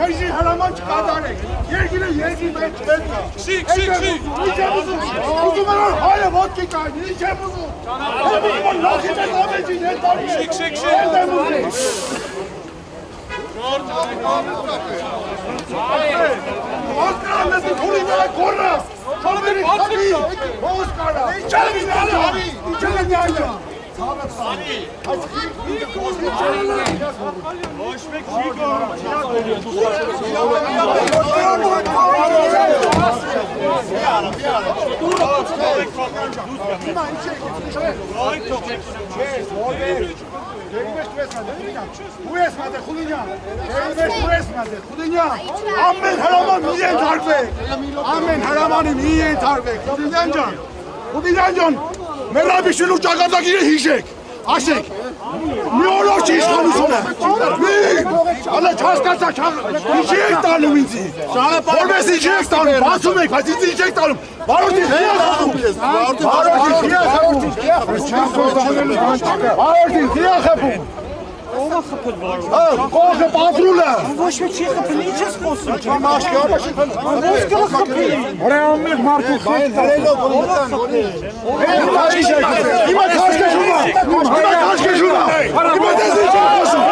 Քեզի հրաման չկատարեք, երկիրը երկրի մեջ պետք է։ Շիկ։ Ինչ եմ ուզում, ուզում եմ որ հայը ոտքի կայնի, ինչ եմ ուզում։ Եմ ուզում որ լախի մեզ ամեջին հետ տարի է։ Շիկ։ Հետ եմ ուզում։ Ոսկրան ես թուրի նրա կորնա, շալվերի խատի, ոսկարա, ինչ եմ նայնա։ Ոչ մեկ չի Ամեն հրաման մի ենթարկվեք, ամեն հրամանի մի ենթարկվեք, Խուդինյան ջան, մերաբիշելու ճակատագիրը հիշեք, ասեք, մի օրոք չի իշխանությունը, հալա չհասկացա, ինչի եք տանում ինձի, որպես ինչի եք տանում, բացում եք, բայց ինձ ինչի եք տանում, բարորդին խիա խեփում, Ո՞վ է խփել վարորդին։ Կողը պատրուլը։ Ոչ մեկ չի խփել, ինչ ես խոսում։ Չեմ աշկի, ո՞վ է խփել։ Հրամաններ մարդու խփել։ Հիմա քաշքեշում է։ Հիմա դες ինչ ես խոսում։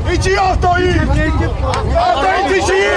Ինչի ավտոյի